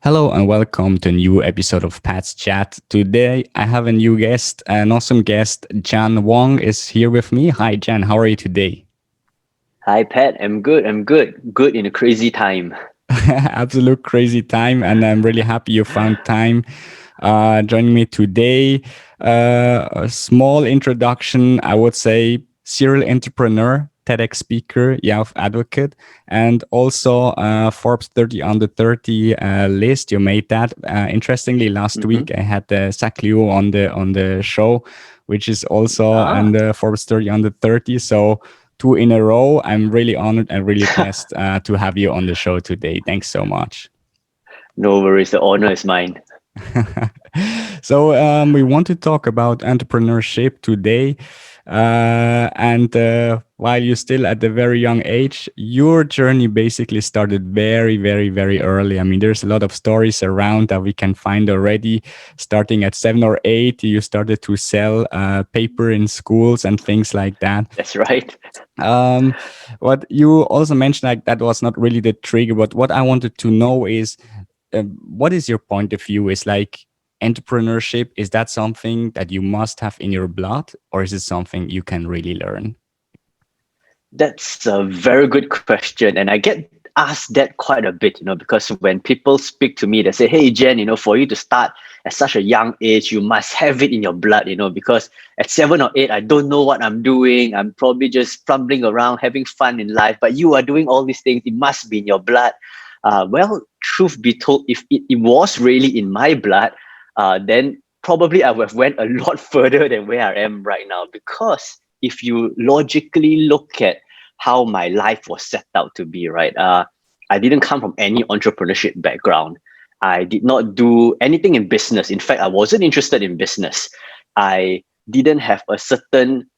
Hello and welcome to a new episode of Pat's Chat. Today I have a new guest, an awesome guest. Jan Wong is here with me. Hi Jan, how are you today? Hi, Pat. I'm good. I'm good. Good in a crazy time. Absolute crazy time, and I'm really happy you found time joining me today. A small introduction, I would say, serial entrepreneur, TEDx speaker, Youth advocate, and also Forbes 30 under 30 list. You made that. Interestingly, last Mm-hmm. week I had Zach Liu on the show, which is also on Ah, the Forbes 30 under 30. So two in a row. I'm really honored and really blessed to have you on the show today. Thanks so much. no worries. The honor is mine. So we want to talk about entrepreneurship today. And while you're still at a very young age, your journey basically started very, very, very early. I mean, there's a lot of stories around that we can find already. Starting at 7 or 8, you started to sell paper in schools and things like that. That's right. Um, what you also mentioned, like that was not really the trigger, but what I wanted to know is what is your point of view? Is like entrepreneurship, is that something that you must have in your blood, or is it something you can really learn? That's a very good question. And I get asked that quite a bit, because when people speak to me, they say, hey, Jen, for you to start at such a young age, you must have it in your blood, because at 7 or 8, I don't know what I'm doing. I'm probably just fumbling around, having fun in life, but you are doing all these things. It must be in your blood. Well, truth be told, if it was really in my blood, then probably I would have went a lot further than where I am right now. Because if you logically look at how my life was set out to be, right? I didn't come from any entrepreneurship background. I did not do anything in business. In fact, I wasn't interested in business. I didn't have a certain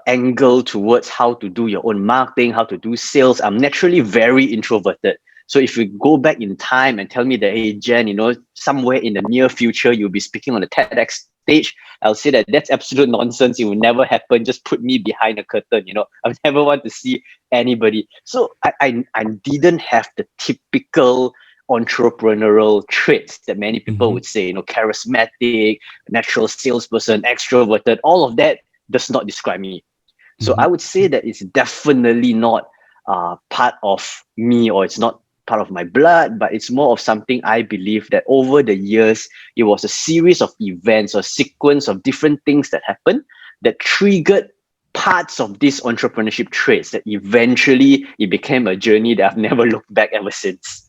angle towards how to do your own marketing, how to do sales. I'm naturally very introverted. So if you go back in time and tell me that, hey, Jen, somewhere in the near future, you'll be speaking on the TEDx stage, I'll say that that's absolute nonsense. It will never happen. Just put me behind a curtain. I never want to see anybody. So I didn't have the typical entrepreneurial traits that many people Mhm. would say, charismatic, natural salesperson, extroverted, all of that does not describe me. So I Mhm. would say that it's definitely not part of me, or it's not part of my blood, but it's more of something I believe that over the years, it was a series of events or sequence of different things that happened that triggered parts of these entrepreneurship traits that eventually it became a journey that I've never looked back ever since.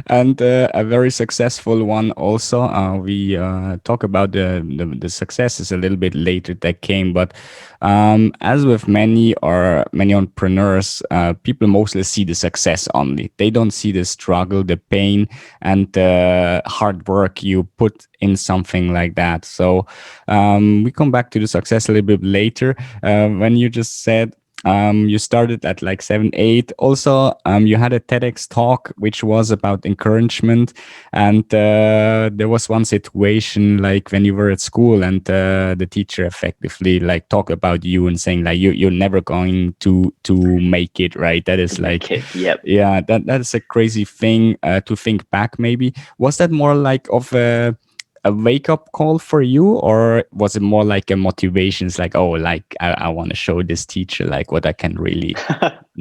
And a very successful one also. We talk about the successes a little bit later that came, but as with many entrepreneurs, people mostly see the success only. They don't see the struggle, the pain, and the hard work you put in something like that. So we come back to the success a little bit later. When you just said you started at like 7, 8. Also, you had a TEDx talk which was about encouragement, and there was one situation like when you were at school, and the teacher effectively like talk about you and saying like you're never going to make it, right? That To is make like, it, yep. yeah, that is a crazy thing to think back. Maybe was that more like of a wake up call for you, or was it more like a motivation? It's like, oh, like I want to show this teacher like what I can really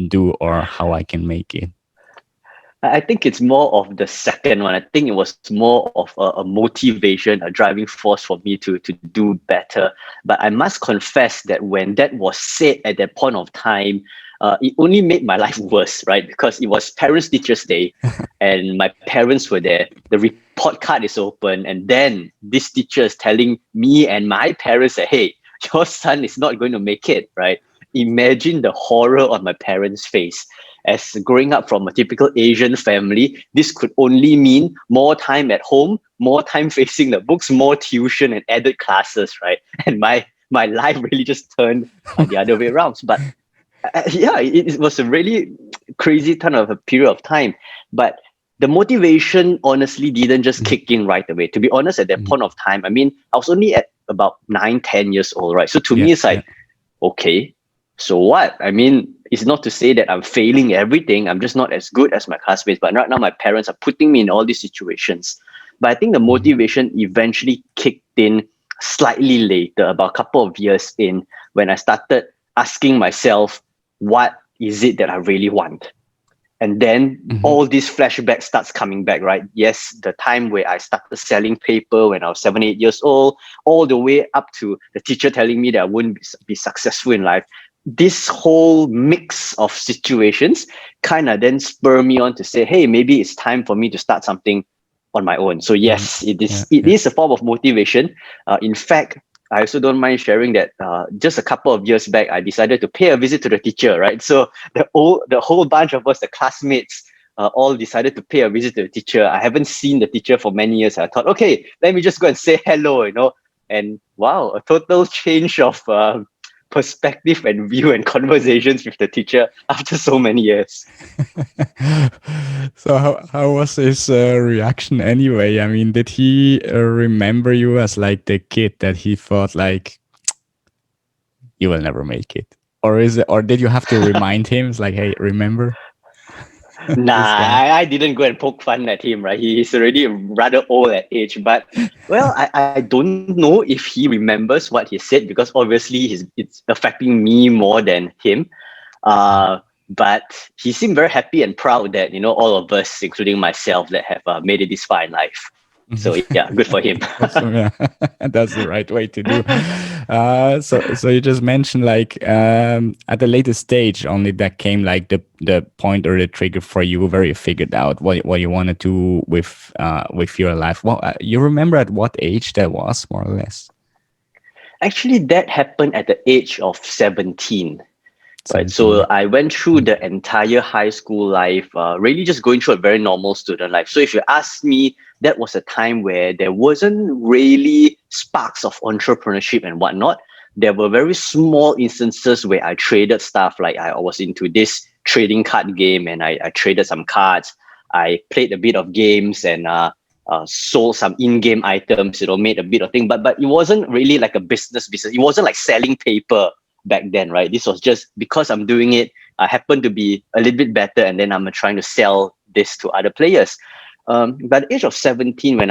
do or how I can make it. I think it's more of the second one. I think it was more of a motivation, a driving force for me to do better. But I must confess that when that was said at that point of time, it only made my life worse, right? Because it was Parents Teachers Day, and my parents were there. The report card is open, and then this teacher is telling me and my parents that, hey, your son is not going to make it, right? Imagine the horror on my parents' face. As growing up from a typical Asian family, this could only mean more time at home, more time facing the books, more tuition and added classes, right? And my life really just turned the other way around. But yeah, it was a really crazy kind of a period of time. But the motivation honestly didn't just Mhm. kick in right away. To be honest, at that Mhm. point of time, I mean, I was only at about 9, 10 years old, right? So to Yeah, me, it's yeah. like, okay, so what? I mean, It's not to say that I'm failing everything. I'm just not as good as my classmates. But right now, my parents are putting me in all these situations. But I think the Mhm. motivation eventually kicked in slightly later, about a couple of years in, when I started asking myself, what is it that I really want? And then Mhm. all these flashbacks starts coming back, right? Yes, the time where I started selling paper when I was 7 8 years old, all the way up to the teacher telling me that I wouldn't be successful in life. This whole mix of situations kind of then spur me on to say, hey, maybe it's time for me to start something on my own. So Mhm. yes, it is Yeah. it Yeah. is a form of motivation. In fact, I also don't mind sharing that just a couple of years back, I decided to pay a visit to the teacher, right? So the whole bunch of us, the classmates, all decided to pay a visit to the teacher. I haven't seen the teacher for many years. I thought, okay, let me just go and say hello, and wow, a total change of perspective and view and conversations with the teacher after so many years. So how was his reaction anyway? I mean, did he remember you as like the kid that he thought like you will never make it, or is it, or did you have to remind him? It's like, hey, remember Nah, this guy? I didn't go and poke fun at him, right? He's already rather old at age. But, well, I don't know if he remembers what he said because obviously it's affecting me more than him. But he seemed very happy and proud that, all of us, including myself, that have made it this far in life. So, yeah, good for him. Awesome, yeah, that's the right way to do. So you just mentioned like at the later stage, only that came like the point or the trigger for you where you figured out what you want to do with your life. Well, you remember at what age that was, more or less? Actually, that happened at the age of 17. Right. 17, So yeah. I went through the entire high school life, really just going through a very normal student life. So if you ask me, that was a time where there wasn't really sparks of entrepreneurship and whatnot. There were very small instances where I traded stuff. Like I was into this trading card game and I traded some cards. I played a bit of games and sold some in-game items, made a bit of thing. But it wasn't really like a business. It wasn't like selling paper back then, right? This was just because I'm doing it. I happen to be a little bit better, and then I'm trying to sell this to other players. By the age of 17, when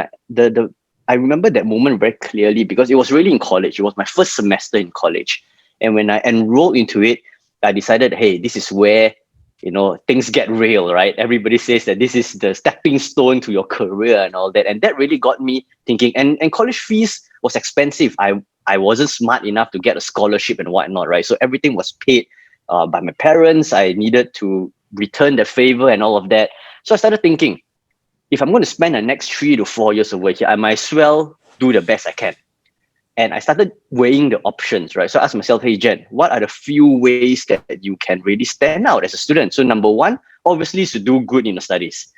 I remember that moment very clearly because it was really in college. It was my first semester in college, and when I enrolled into it, I decided, hey, this is where things get real, right? Everybody says that this is the stepping stone to your career and all that, and that really got me thinking. And college fees was expensive. I wasn't smart enough to get a scholarship and whatnot, right? So everything was paid by my parents. I needed to return the favor and all of that. So I started thinking, if I'm going to spend the next 3 to 4 years over here, I might as well do the best I can. And I started weighing the options, right? So I asked myself, hey, Jen, what are the few ways that you can really stand out as a student? So number one, obviously, is to do good in the studies,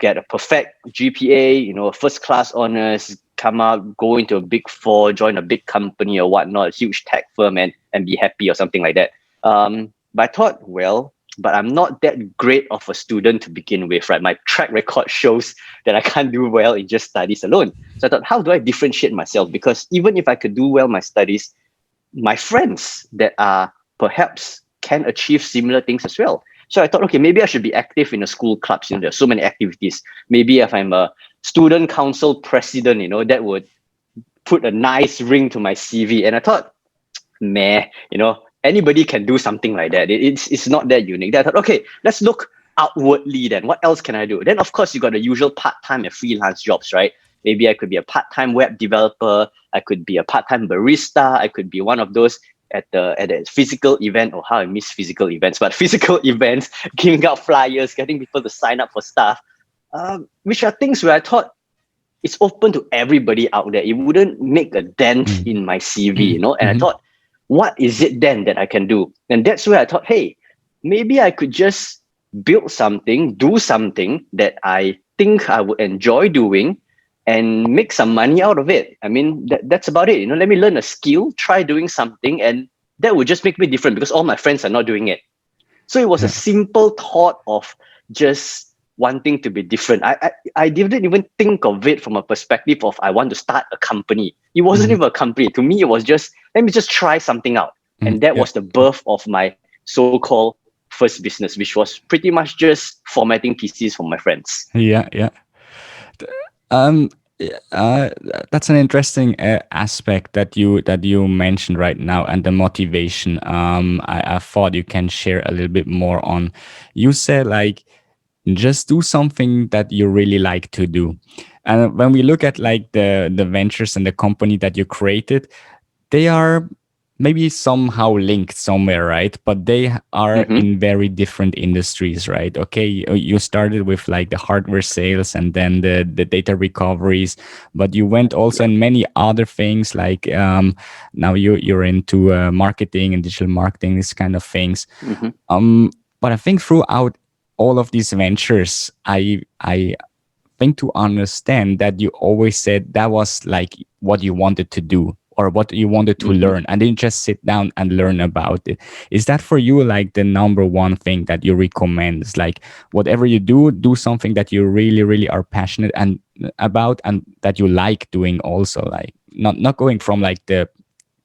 get a perfect GPA, first class honors, come out, go into a big four, join a big company or whatnot, a huge tech firm, and be happy or something like that. But I thought, well, but I'm not that great of a student to begin with, right? My track record shows that I can't do well in just studies alone. So I thought, how do I differentiate myself? Because even if I could do well my studies, my friends that are perhaps can achieve similar things as well. So I thought, okay, maybe I should be active in the school clubs. There's so many activities. Maybe if I'm a student council president, that would put a nice ring to my CV. And I thought, meh, anybody can do something like that. It's not that unique. Then I thought, okay, let's look outwardly then. What else can I do? Then, of course, you got the usual part-time and freelance jobs, right? Maybe I could be a part-time web developer. I could be a part-time barista. I could be one of those at a physical event. Or how I miss physical events, but physical events, giving out flyers, getting people to sign up for stuff, which are things where I thought it's open to everybody out there. It wouldn't make a dent Mm. in my CV, Mm. And I Mhm. thought, what is it then that I can do? And that's where I thought, hey, maybe I could just build something, do something that I think I would enjoy doing and make some money out of it. I mean, that's about it. Let me learn a skill, try doing something, and that would just make me different because all my friends are not doing it. So it was a Yeah. simple thought of just wanting to be different. I didn't even think of it from a perspective of I want to start a company. It wasn't Mhm. even a company. To me, it was just let me just try something out. Mm. And that Yeah. was the birth of my so-called first business, which was pretty much just formatting PCs for my friends. Yeah, yeah. Um, yeah, that's an interesting aspect that you mentioned right now, and the motivation. I thought you can share a little bit more on. You said like just do something that you really like to do, and when we look at like the ventures and the company that you created, they are maybe somehow linked somewhere, right? But they are Mm-hmm. in very different industries, right? Okay, you started with like the hardware sales and then the data recoveries, but you went also in many other things like now you're into marketing and digital marketing, these kind of things. Mm-hmm. But I think throughout all of these ventures, I think to understand that you always said that was like what you wanted to do or what you wanted to Mm-hmm. learn and then just sit down and learn about it. Is that for you like the number one thing that you recommend? It's like whatever you do, do something that you really, really are passionate and about and that you like doing also, like not going from like the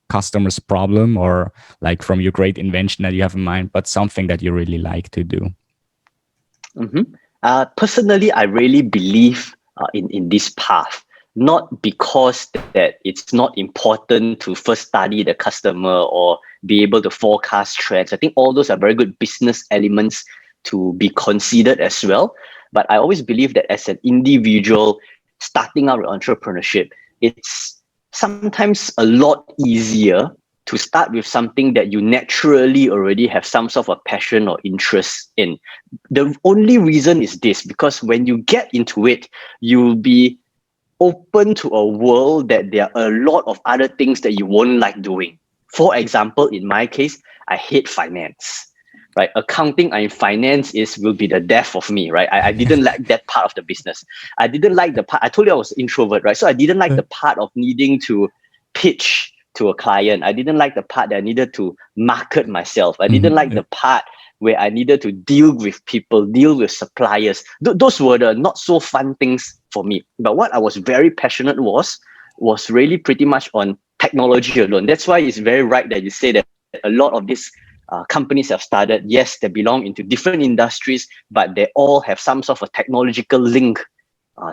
customer's problem or like from your great invention that you have in mind, but something that you really like to do. Mm-hmm. Personally, I really believe in this path, not because that it's not important to first study the customer or be able to forecast trends. I think all those are very good business elements to be considered as well. But I always believe that as an individual starting out with entrepreneurship, it's sometimes a lot easier to start with something that you naturally already have some sort of passion or interest in. The only reason is this, because when you get into it, you'll be open to a world that there are a lot of other things that you won't like doing. For example, in my case, I hate finance. Right, accounting and finance is will be the death of me. Right, I didn't like that part of the business. I didn't like the part. I told you I was introvert. Right, so I didn't like the part of needing to pitch to a client. I didn't like the part that I needed to market myself. I didn't like Mhm. the part where I needed to deal with people, deal with suppliers. Those were the not so fun things for me. But what I was very passionate was really pretty much on technology alone. That's why it's very right that you say that a lot of these companies have started. Yes, they belong into different industries, but they all have some sort of a technological link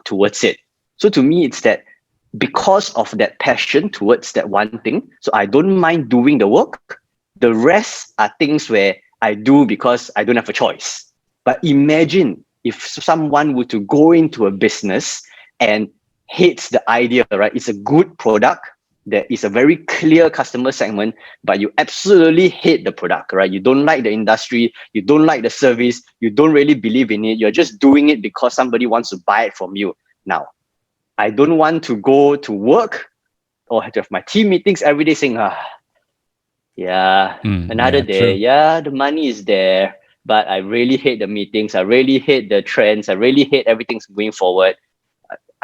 towards it. So to me, it's that because of that passion towards that one thing, so I don't mind doing the work. The rest are things where I do because I don't have a choice. But imagine if someone were to go into a business and hates the idea, right? It's a good product. There is a very clear customer segment, but you absolutely hate the product, right? You don't like the industry, you don't like the service, you don't really believe in it. You're just doing it because somebody wants to buy it from you. Now, I don't want to go to work or have to have my team meetings every day saying, yeah, another Yeah, day. true. Yeah, the money is there, but I really hate the meetings. I really hate the trends. I really hate everything's going forward.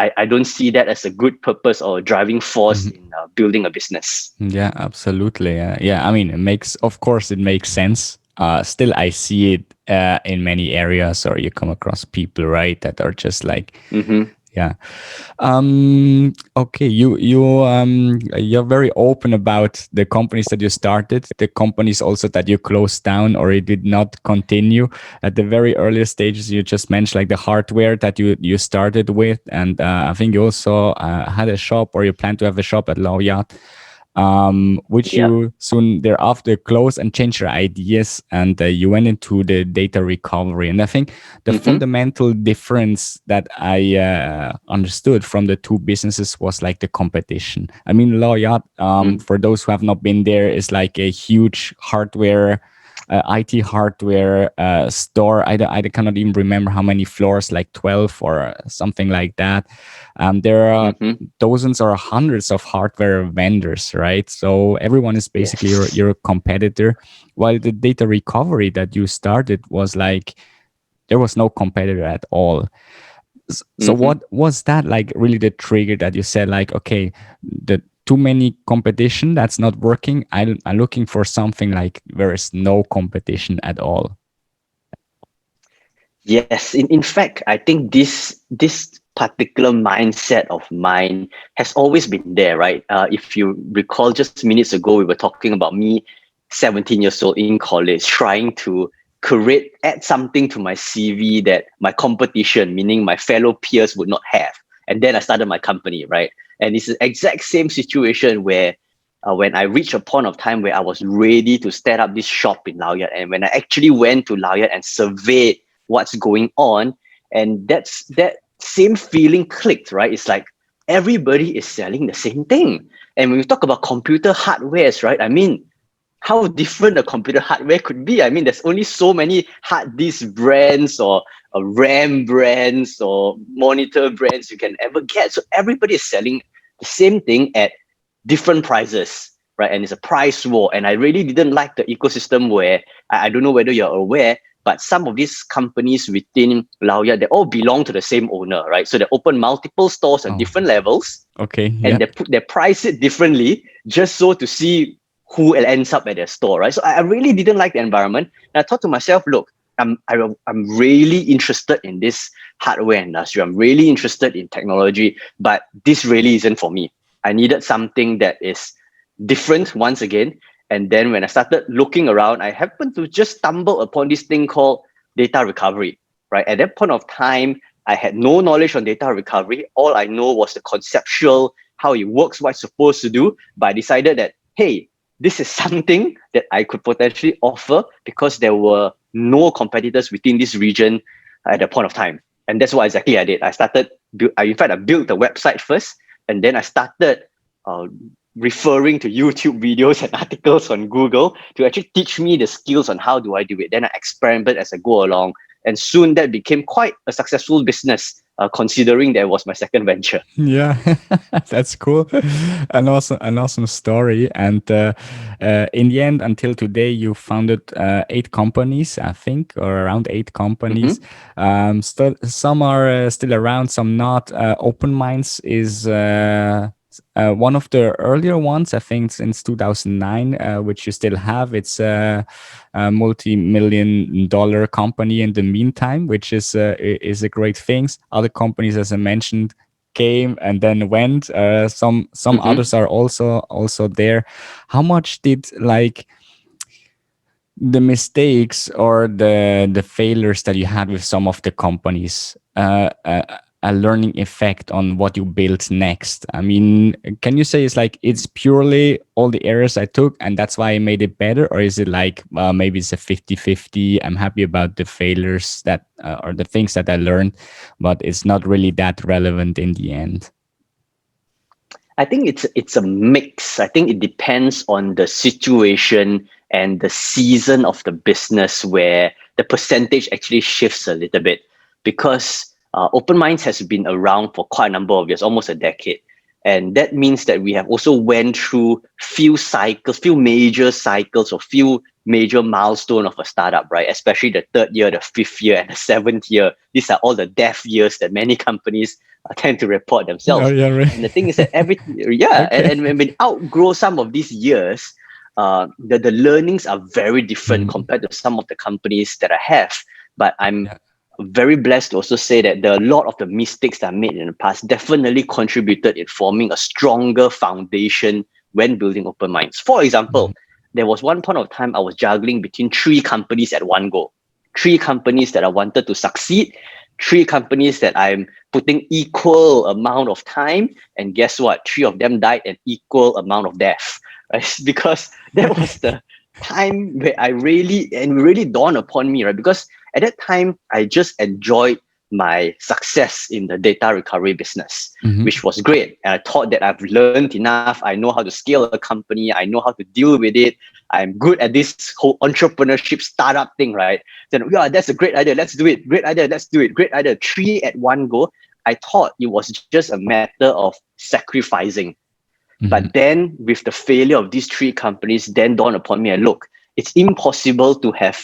I don't see that as a good purpose or driving force in building a business. Yeah, absolutely. Yeah, I mean, it makes, of course, it makes sense. Still, I see it in many areas, or you come across people, right, that are just like, Mm-hmm. yeah. Okay, you're very open about the companies that you started, the companies also that you closed down or you did not continue at the very earlier stages. You just mentioned like the hardware that you started with, and I think you also had a shop or you plan to have a shop at Laureate, which Yep. you soon thereafter closed and changed your ideas, and you went into the data recovery. And I think the Mm-hmm. fundamental difference that I understood from the two businesses was like the competition. I mean, Loyat, Mm-hmm. for those who have not been there, is like a huge hardware. IT hardware store. I cannot even remember how many floors, like 12 or something like that. There are Mm-hmm. dozens or hundreds of hardware vendors, right? So everyone is basically Yes. your competitor. While the data recovery that you started was like there was no competitor at all. So Mm-hmm. what was that like really the trigger that you said like, okay, the too many competition that's not working. I'm looking for something like there is no competition at all. Yes. In fact, I think this particular mindset of mine has always been there, right? If you recall, just minutes ago we were talking about me 17 years old in college, trying to add something to my CV that my competition, meaning my fellow peers, would not have. And then I started my company, right? And it's the exact same situation where when I reached a point of time where I was ready to set up this shop in Laoyat, and when I actually went to Laoyat and surveyed what's going on, and that same feeling clicked, right? It's like everybody is selling the same thing. And when we talk about computer hardwares, right? I mean, how different a computer hardware could be. I mean, there's only so many hard disk brands or RAM brands or monitor brands you can ever get. So everybody is selling the same thing at different prices, right? And it's a price war. And I really didn't like the ecosystem where I don't know whether you're aware, but some of these companies within Laoya, they all belong to the same owner, right? So they open multiple stores on Oh, different levels, okay. and Yeah. they price it differently just so to see who ends up at their store, right? So I really didn't like the environment. And I thought to myself, look, I'm really interested in this hardware industry. I'm really interested in technology, but this really isn't for me. I needed something that is different once again. And then when I started looking around, I happened to just stumble upon this thing called data recovery, right? At that point of time, I had no knowledge on data recovery. All I know was the conceptual, how it works, what it's supposed to do. But I decided that, hey, this is something that I could potentially offer because there were no competitors within this region at that point of time. And that's what exactly I did. In fact, I built the website first, and then I started uh, referring to YouTube videos and articles on Google to actually teach me the skills on how do I do it. Then I experimented as I go along, and soon that became quite a successful business, considering that was my second venture. Yeah, that's cool. An awesome story. And in the end, until today, you founded 8 companies, I think, or around 8 companies. Mm-hmm, Still, some are still around, some not. Open Minds is one of the earlier ones, I think, since 2009, which you still have. It's a multi-million-dollar company in the meantime, which is a great thing. Other companies, as I mentioned, came and then went. Some mm-hmm. others are also there. How much did like the mistakes or the failures that you had with some of the companies a learning effect on what you built next? I mean, can you say it's purely all the errors I took and that's why I made it better, or is it like maybe it's a 50-50? I'm happy about the failures that or the things that I learned, but it's not really that relevant in the end. I think it's a mix. I think it depends on the situation and the season of the business where the percentage actually shifts a little bit, because Open Minds has been around for quite a number of years, almost a decade. And that means that we have also went through few major cycles or few major milestone of a startup, right? Especially the third year, the fifth year, and the seventh year. These are all the death years that many companies tend to report Oh themselves. yeah, right. And the thing is that yeah, Okay. and when we outgrow some of these years, the learnings are very different Mm. compared to some of the companies that I have. But I'm Yeah. very blessed to also say that a lot of the mistakes that I made in the past definitely contributed in forming a stronger foundation when building Open Minds. For example, Mhm. there was one point of time I was juggling between 3 companies at one go. 3 companies that I wanted to succeed, 3 companies that I'm putting equal amount of time, and guess what? 3 of them died an equal amount of death. Right? Because that was the time where I really dawned upon me, right? Because at that time, I just enjoyed my success in the data recovery business, Mhm. which was great. And I thought that I've learned enough. I know how to scale a company. I know how to deal with it. I'm good at this whole entrepreneurship startup thing, right? Then, yeah, that's a great idea. Let's do it. Great idea. Let's do it. Great idea. 3 at one go. I thought it was just a matter of sacrificing. But Mhm. then, with the failure of these 3 companies, then dawned upon me, and look, it's impossible to have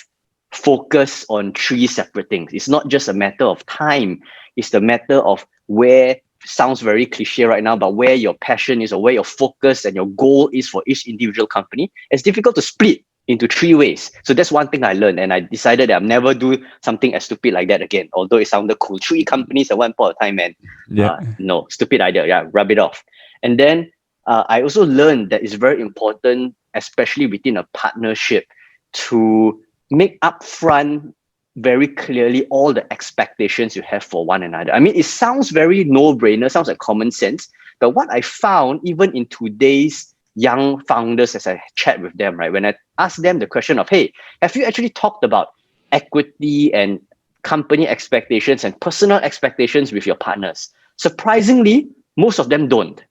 focus on 3 separate things. It's not just a matter of time. It's the matter of where, sounds very cliche right now, but where your passion is or where your focus and your goal is for each individual company. It's difficult to split into 3 ways. So that's one thing I learned. And I decided that I'll never do something as stupid like that again. Although it sounded cool. 3 companies at one point of time, man. Yeah. No, stupid idea. Yeah, rub it off. And then I also learned that it's very important especially within a partnership, to make upfront very clearly all the expectations you have for one another. I mean, it sounds very no-brainer, sounds like common sense, but what I found even in today's young founders, as I chat with them, right, when I ask them the question of, hey, have you actually talked about equity and company expectations and personal expectations with your partners? Surprisingly, most of them don't.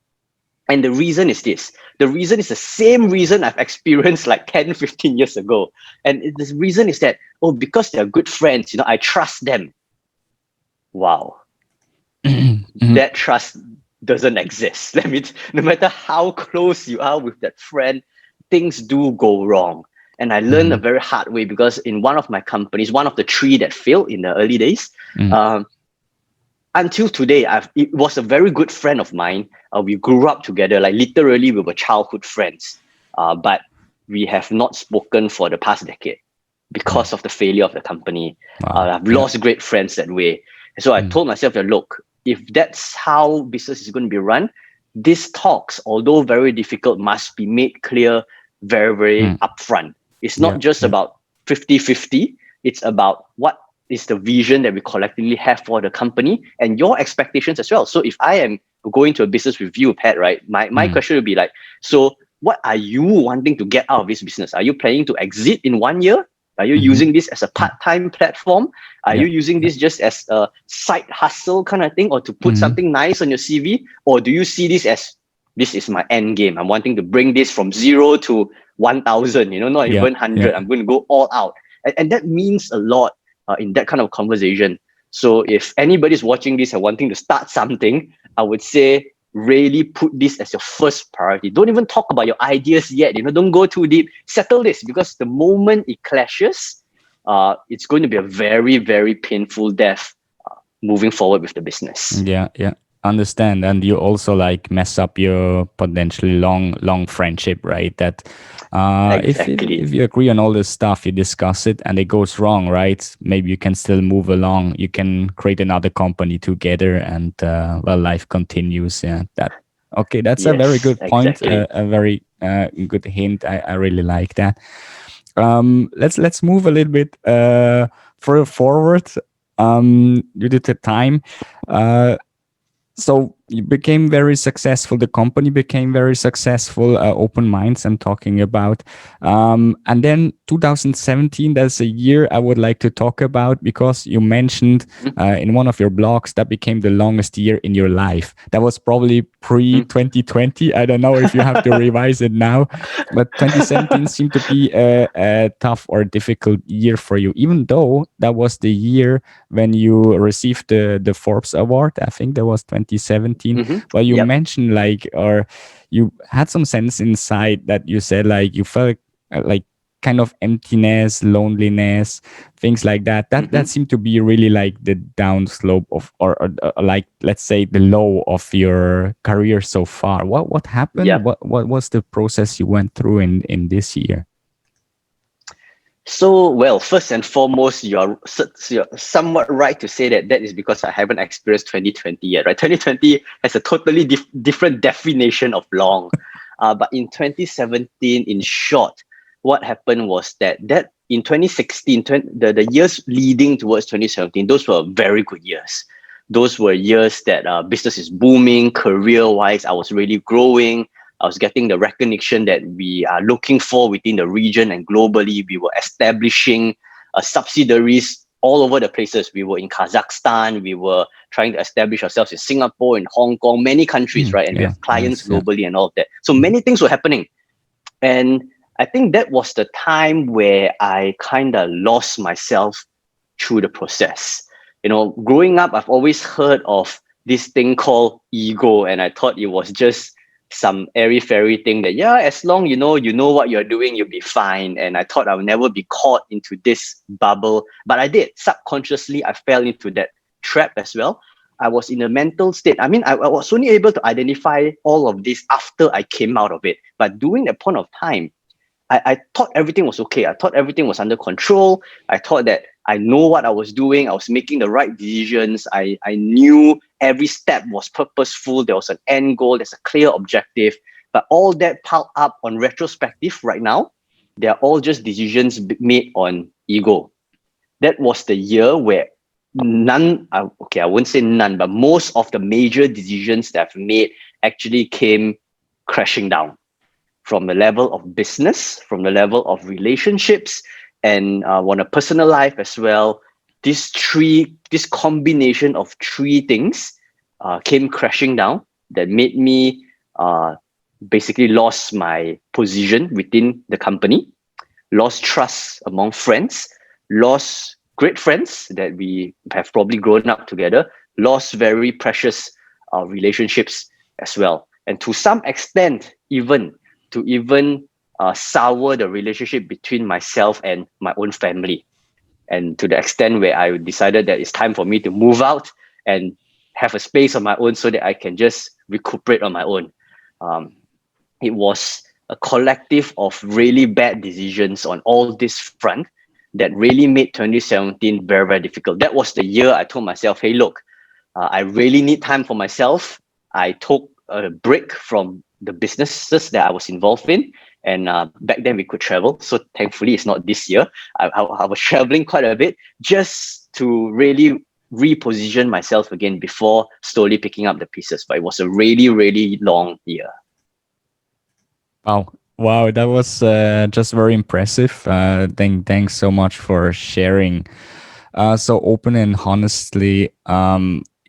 And the reason is this. The reason is the same reason I've experienced like 10, 15 years ago. And the reason is that, oh, because they're good friends, I trust them. Wow. That trust doesn't exist. That means no matter how close you are with that friend, things do go wrong. And I learned a very hard way, because in one of my companies, one of the three that failed in the early days, until today, it was a very good friend of mine. We grew up together, like literally we were childhood friends. But we have not spoken for the past decade because of the failure of the company. Wow. I've lost great friends that way. So I told myself that, look, if that's how business is going to be run, these talks, although very difficult, must be made clear very, very upfront. It's not just about 50-50. It's about what is the vision that we collectively have for the company and your expectations as well. So if I am going to a business with you, Pat, right, my question would be like, so what are you wanting to get out of this business? Are you planning to exit in 1 year? Are you using this as a part-time platform? Are you using this just as a side hustle kind of thing, or to put something nice on your CV? Or do you see this as, this is my end game? I'm wanting to bring this from 0 to 1,000, not even 100. I'm going to go all out. And that means a lot in that kind of conversation. So if anybody's watching this and wanting to start something, I would say really put this as your first priority. Don't even talk about your ideas yet. Don't go too deep. Settle this, because the moment it clashes, it's going to be a very, very painful death moving forward with the business. Yeah, yeah. Understand. And you also like mess up your potentially long friendship, right? That Exactly. if you agree on all this stuff, you discuss it and it goes wrong, right? Maybe you can still move along. You can create another company together, and well, life continues. Yeah, that's a very Yes, good point. exactly. A very good hint. I really like that. Let's move a little bit further forward due to the time. So you became very successful. The company became very successful. Open Minds, I'm talking about. And then 2017, that's a year I would like to talk about, because you mentioned in one of your blogs that became the longest year in your life. That was probably pre 2020. I don't know if you have to revise it now, but 2017 seemed to be a tough or difficult year for you, even though that was the year when you received the Forbes Award. I think that was 2017. Well, you Yep. mentioned like, or you had some sense inside that you said like you felt like kind of emptiness, loneliness, things like that. That seemed to be really like the downslope of, or like, let's say, the low of your career so far. What happened? Yep. What was the process you went through in this year? So, well, first and foremost, you're somewhat right to say that is because I haven't experienced 2020 yet, right? 2020 has a totally different definition of long. But in 2017, in short, what happened was that in 2016, the years leading towards 2017, those were very good years. Those were years that business is booming, career-wise, I was really growing. I was getting the recognition that we are looking for within the region and globally. We were establishing subsidiaries all over the places. We were in Kazakhstan. We were trying to establish ourselves in Singapore, in Hong Kong, many countries, right? And we have clients globally and all of that. So many things were happening. And I think that was the time where I kind of lost myself through the process. Growing up, I've always heard of this thing called ego, and I thought it was just some airy-fairy thing that, as long you know what you're doing, you'll be fine. And I thought I would never be caught into this bubble, but I did. Subconsciously, I fell into that trap as well. I was in a mental state. I mean, I was only able to identify all of this after I came out of it. But during that point of time, I thought everything was okay. I thought everything was under control. I thought that I know what I was doing. I was making the right decisions. I knew every step was purposeful. There was an end goal. There's a clear objective. But all that piled up on retrospective right now, they're all just decisions made on ego. That was the year where okay, I wouldn't say none, but most of the major decisions that I've made actually came crashing down from the level of business, from the level of relationships, and on a personal life as well. This combination of three things came crashing down that made me basically lost my position within the company, lost trust among friends, lost great friends that we have probably grown up together, lost very precious relationships as well. And to some extent, even sour the relationship between myself and my own family. And to the extent where I decided that it's time for me to move out and have a space on my own so that I can just recuperate on my own. Um, it was a collective of really bad decisions on all this front that really made 2017 very, very difficult. That was the year I told myself, hey, look, I really need time for myself. I took a break from the businesses that I was involved in. And back then we could travel. So thankfully, it's not this year. I was traveling quite a bit just to really reposition myself again before slowly picking up the pieces. But it was a really, really long year. Wow. Wow, that was just very impressive. Thanks so much for sharing so open and honestly,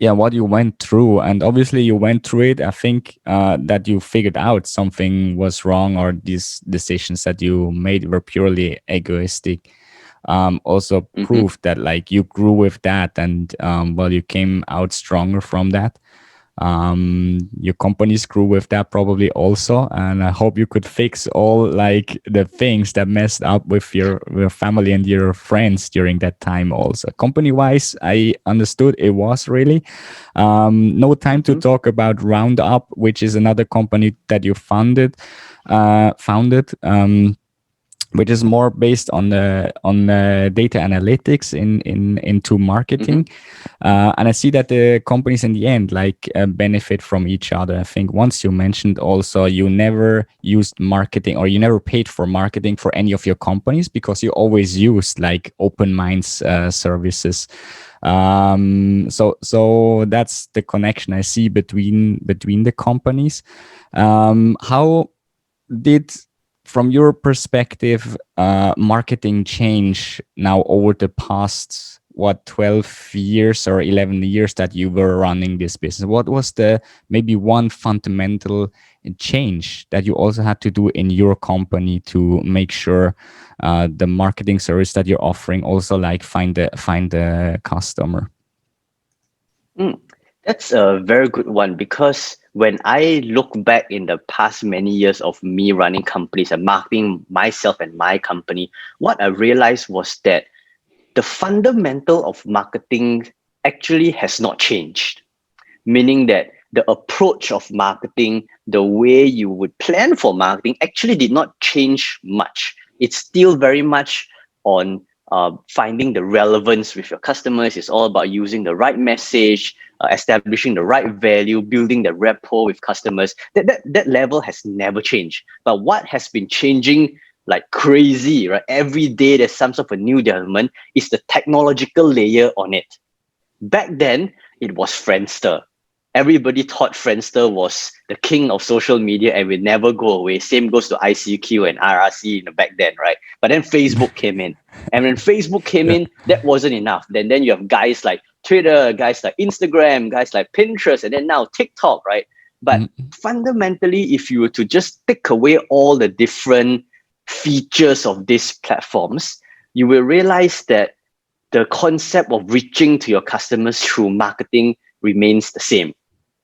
yeah, what you went through. And obviously you went through it. I think that you figured out something was wrong, or these decisions that you made were purely egoistic. Also Mm-hmm. proved that like you grew with that, and well, you came out stronger from that. Your companies grew with that probably also, and I hope you could fix all like the things that messed up with your family and your friends during that time. Also company wise, I understood it was really no time to Mm-hmm. talk about Roundup, which is another company that you founded, which is more based on the data analytics into Mm-hmm. marketing. And I see that the companies in the end like benefit from each other. I think once you mentioned also you never used marketing, or you never paid for marketing for any of your companies, because you always used like Open Minds services. So that's the connection I see between the companies. How did, from your perspective, marketing change now over the past, what, 12 years or 11 years that you were running this business? What was the maybe one fundamental change that you also had to do in your company to make sure the marketing service that you're offering also like find the customer? Mm, that's a very good one, because when I look back in the past many years of me running companies and marketing myself and my company, what I realized was that the fundamental of marketing actually has not changed, meaning that the approach of marketing, the way you would plan for marketing actually did not change much. It's still very much on finding the relevance with your customers. It's all about using the right message, establishing the right value, building the rapport with customers. That level has never changed. But what has been changing like crazy, right? Every day there's some sort of a new development, is the technological layer on it. Back then, it was Friendster. Everybody thought Friendster was the king of social media and will never go away. Same goes to ICQ and RRC back then, right? But then Facebook came in. And when Facebook came Yeah. in, that wasn't enough. Then you have guys like Twitter, guys like Instagram, guys like Pinterest, and then now TikTok, right? But Mm, fundamentally, if you were to just take away all the different features of these platforms, you will realize that the concept of reaching to your customers through marketing remains the same.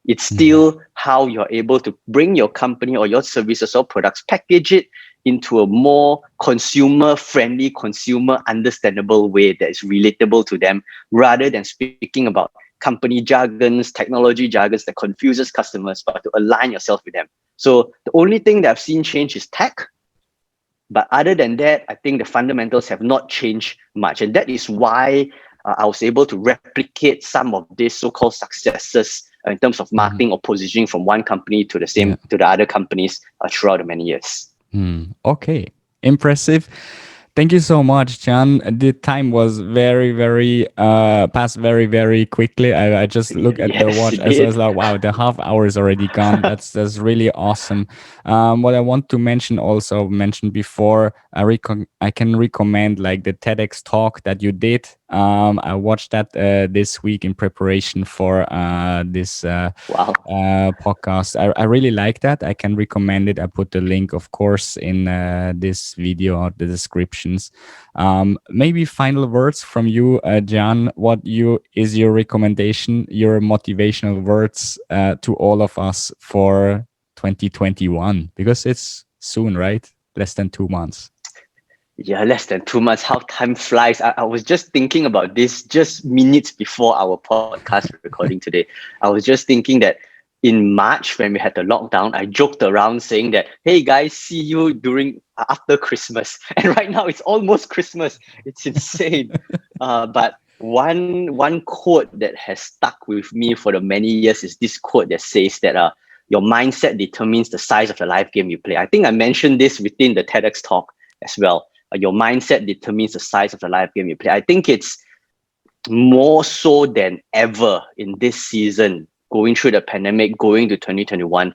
It's mm, still how you're able to bring your company or your services or products, package it into a more consumer friendly, consumer understandable way that is relatable to them, rather than speaking about company jargons, technology jargons that confuses customers, but to align yourself with them. So the only thing that I've seen change is tech. But other than that, I think the fundamentals have not changed much. And that is why I was able to replicate some of these so-called successes in terms of Mhm. marketing or positioning from one company to the Yeah. same to the other companies throughout the many years. Okay. Impressive. Thank you so much, John. The time was very, passed very quickly. I just looked at the Yes, watch. it I was did. like, wow, the half hour is already gone. That's really awesome. What I want to mention also mentioned before, I can recommend like the TEDx talk that you did. I watched that this week in preparation for this Wow. podcast. I really like that. I can recommend it. I put the link, of course, in this video or the descriptions. Maybe final words from you, John. What you is your recommendation, your motivational words to all of us for 2021? Because it's soon, right? Less than 2 months. Yeah, less than 2 months. How time flies. I was just thinking about this just minutes before our podcast recording today. I was just thinking that in March when we had the lockdown, I joked around saying that, hey guys, see you during after Christmas. And right now it's almost Christmas. It's insane. But one quote that has stuck with me for the many years is this quote that says that your mindset determines the size of the life game you play. I think I mentioned this within the TEDx talk as well. Your mindset determines the size of the live game you play. I think it's more so than ever in this season, going through the pandemic, going to 2021.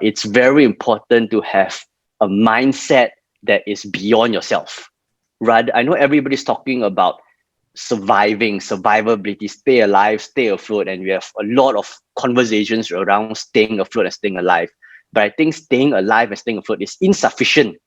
It's very important to have a mindset that is beyond yourself. Rather, I know everybody's talking about survivability, stay alive, stay afloat, and we have a lot of conversations around staying afloat and staying alive. But I think staying alive and staying afloat is insufficient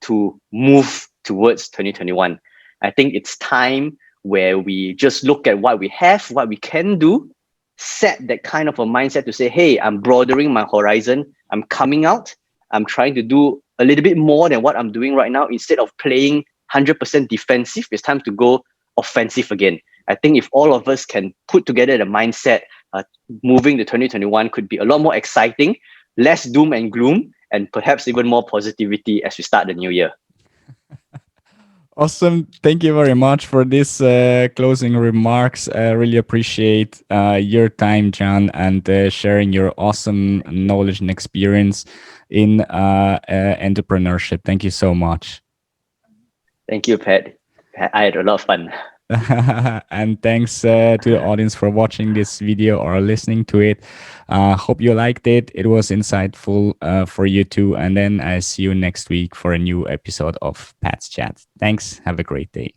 to move towards 2021. I think it's time where we just look at what we have, what we can do, set that kind of a mindset to say, hey, I'm broadening my horizon, I'm coming out, I'm trying to do a little bit more than what I'm doing right now. Instead of playing 100% defensive, it's time to go offensive again. I think if all of us can put together the mindset, moving to 2021 could be a lot more exciting, less doom and gloom, and perhaps even more positivity as we start the new year. Awesome. Thank you very much for this closing remarks. I really appreciate your time, John, and sharing your awesome knowledge and experience in entrepreneurship. Thank you so much. Thank you, Pat. I had a lot of fun. And thanks to the audience for watching this video or listening to it. Hope you liked it. It was insightful for you too. And then I see you next week for a new episode of Pat's Chat. Thanks. Have a great day.